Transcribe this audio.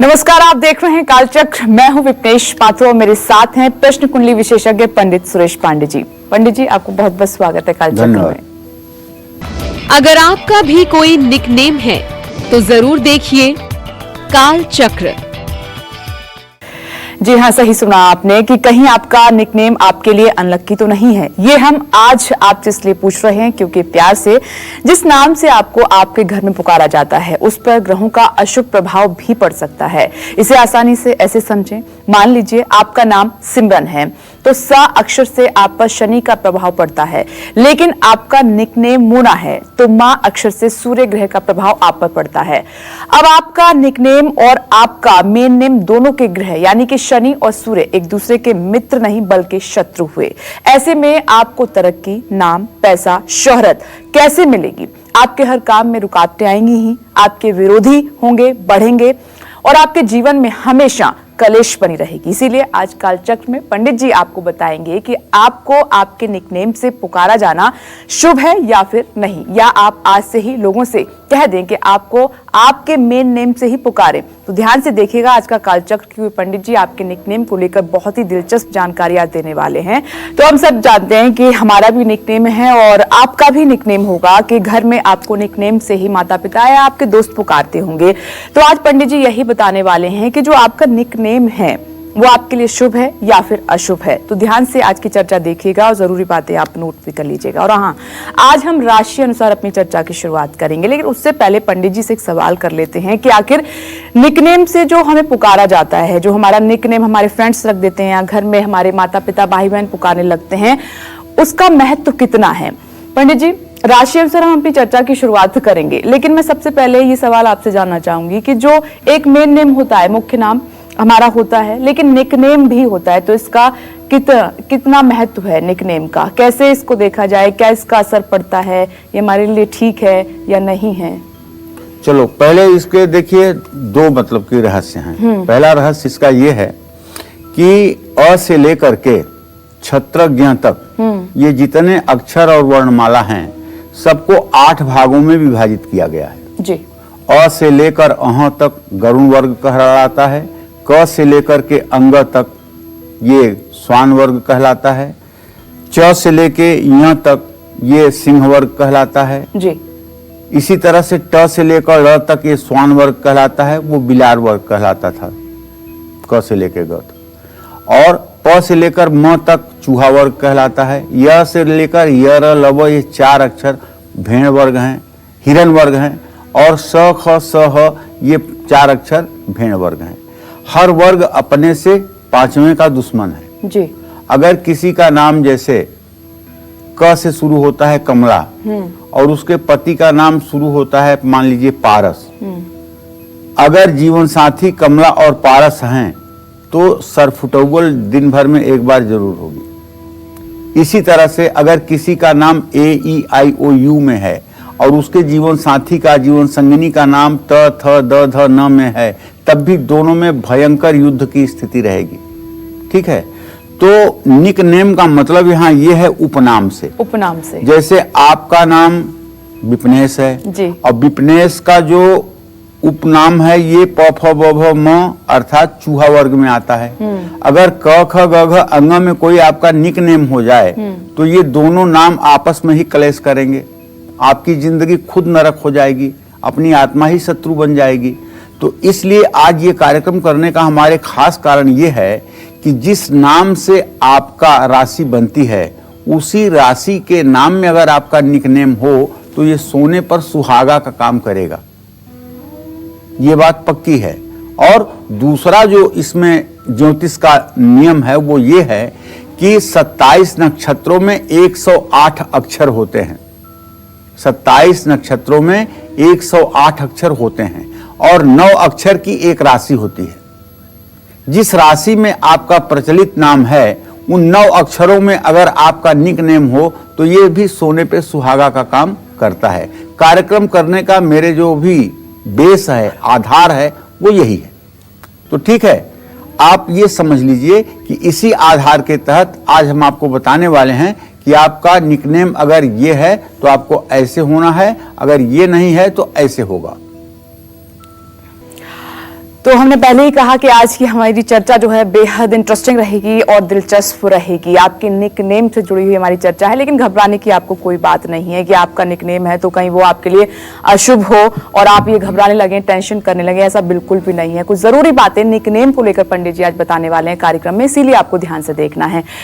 नमस्कार, आप देख रहे हैं कालचक्र। मैं हूं विपनेश पात्रो और मेरे साथ हैं प्रश्न कुंडली विशेषज्ञ पंडित सुरेश पांडे जी। पंडित जी, आपको बहुत बहुत स्वागत है कालचक्र में। अगर आपका भी कोई निकनेम है तो जरूर देखिए कालचक्र। जी हाँ, सही सुना आपने कि कहीं आपका निकनेम आपके लिए अनलक्की तो नहीं है। ये हम आज आपसे इसलिए पूछ रहे हैं क्योंकि प्यार से जिस नाम से आपको आपके घर में पुकारा जाता है उस पर ग्रहों का अशुभ प्रभाव भी पड़ सकता है। इसे आसानी से ऐसे समझें, मान लीजिए आपका नाम सिमरन है तो सा अक्षर से आप पर शनि का प्रभाव पड़ता है, लेकिन आपका निकनेम मोना है तो मां अक्षर से सूर्य ग्रह का प्रभाव आप पर पड़ता है। अब आपका निकनेम और आपका मेन नेम दोनों के ग्रह यानी कि शनि और सूर्य एक दूसरे के मित्र नहीं बल्कि शत्रु हुए। ऐसे में आपको तरक्की, नाम, पैसा, शोहरत कैसे मिलेगी? आपके हर काम में रुकावटें आएंगी ही, आपके विरोधी होंगे, बढ़ेंगे और आपके जीवन में हमेशा कलेश बनी रहेगी। इसीलिए आज कालचक्र में पंडित जी आपको बताएंगे कि आपको आपके निकनेम से पुकारा जाना शुभ है या फिर नहीं, या आप आज से ही लोगों से कह दें कि आपको आपके मेन नेम से ही पुकारें। तो ध्यान से देखिएगा आज का कालचक्र, क्योंकि पंडित जी आपके निकनेम को लेकर बहुत ही दिलचस्प जानकारियां देने वाले हैं। तो हम सब जानते हैं कि हमारा भी निकनेम है और आपका भी निकनेम होगा कि घर में आपको निकनेम से ही माता पिता या आपके दोस्त पुकारते होंगे। तो आज पंडित जी यही बताने वाले हैं कि जो आपका निकनेम है वो आपके लिए शुभ है या फिर अशुभ है। तो ध्यान से आज की चर्चा देखिएगा और जरूरी बातें आप नोट भी कर लीजिएगा। और हाँ, आज हम राशि अनुसार अपनी चर्चा की शुरुआत करेंगे, लेकिन उससे पहले पंडित जी से एक सवाल कर लेते हैं कि आखिर निकनेम से जो हमें पुकारा जाता है, जो हमारा निकनेम हमारे फ्रेंड्स रख देते हैं या घर में हमारे माता पिता भाई बहन पुकारने लगते हैं, उसका महत्व कितना है? पंडित जी, राशि अनुसार हम अपनी चर्चा की शुरुआत करेंगे, लेकिन मैं सबसे पहले ये सवाल आपसे जानना चाहूंगी कि जो एक मेन नेम होता है, मुख्य नाम हमारा होता है, लेकिन निकनेम भी होता है, तो इसका कितना महत्व है निकनेम का? कैसे इसको देखा जाए? क्या इसका असर पड़ता है? ये हमारे लिए ठीक है या नहीं है? चलो पहले इसके देखिए दो मतलब की रहस्य हैं। पहला रहस्य इसका ये है कि अ से लेकर के क्षत्रज्ञ तक ये जितने अक्षर और वर्णमाला हैं सबको 8 भागों में विभाजित किया गया है जी। अ से लेकर अह तक गरुण वर्ग कहलाता है, क से लेकर के अंग तक ये स्वान वर्ग कहलाता है, च से लेके य तक ये सिंह वर्ग कहलाता है जी। इसी तरह से ट से लेकर र तक ये स्वान वर्ग कहलाता है, वो बिलार वर्ग कहलाता था क से लेकर ग तक। और प से लेकर म तक चूहा वर्ग कहलाता है। य से लेकर य र लव ये 4 अक्षर भेड़ वर्ग हैं, हिरण वर्ग हैं। और स ख स ह ये 4 अक्षर भेड़ वर्ग हैं। हर वर्ग अपने से 5वें का दुश्मन है जी। अगर किसी का नाम जैसे क से शुरू होता है कमला और उसके पति का नाम शुरू होता है मान लीजिए पारस, अगर जीवन साथी कमला और पारस हैं तो सरफुटौल दिन भर में एक बार जरूर होगी। इसी तरह से अगर किसी का नाम AEIOU में है और उसके जीवन साथी का, जीवन संगिनी का नाम त थ द ध न में है, तब भी दोनों में भयंकर युद्ध की स्थिति रहेगी। ठीक है, तो निक नेम का मतलब यहाँ ये है उपनाम से। उपनाम से जैसे आपका नाम विपनेश है जी। और विपनेश का जो उपनाम है ये प फ ब भ म अर्थात चूहा वर्ग में आता है। अगर क ख ग घ अंग में कोई आपका निक नेम हो जाए तो ये दोनों नाम आपस में ही कलेश करेंगे, आपकी जिंदगी खुद नरक हो जाएगी, अपनी आत्मा ही शत्रु बन जाएगी। तो इसलिए आज ये कार्यक्रम करने का हमारे खास कारण ये है कि जिस नाम से आपका राशि बनती है उसी राशि के नाम में अगर आपका निकनेम हो तो ये सोने पर सुहागा का काम करेगा, ये बात पक्की है। और दूसरा जो इसमें ज्योतिष का नियम है वो ये है कि 27 नक्षत्रों में 108 अक्षर होते हैं। 27 नक्षत्रों में 108 अक्षर होते हैं और 9 अक्षर की एक राशि होती है। जिस राशि में आपका प्रचलित नाम है उन 9 अक्षरों में अगर आपका निक नेम हो तो ये भी सोने पे सुहागा का काम करता है। कार्यक्रम करने का मेरे जो भी बेस है, आधार है, वो यही है। तो ठीक है, आप ये समझ लीजिए कि इसी आधार के तहत आज हम आपको बताने वाले हैं कि आपका निकनेम अगर ये है तो आपको ऐसे होना है, अगर ये नहीं है तो ऐसे होगा। तो हमने पहले ही कहा कि आज की हमारी चर्चा जो है बेहद इंटरेस्टिंग रहेगी और दिलचस्प रहेगी। आपके निकनेम से जुड़ी हुई हमारी चर्चा है, लेकिन घबराने की आपको कोई बात नहीं है कि आपका निकनेम है तो कहीं वो आपके लिए अशुभ हो और आप ये घबराने लगे, टेंशन करने लगे, ऐसा बिल्कुल भी नहीं है। कुछ जरूरी बातें निकनेम को लेकर पंडित जी आज बताने वाले हैं कार्यक्रम में, इसीलिए आपको ध्यान से देखना है।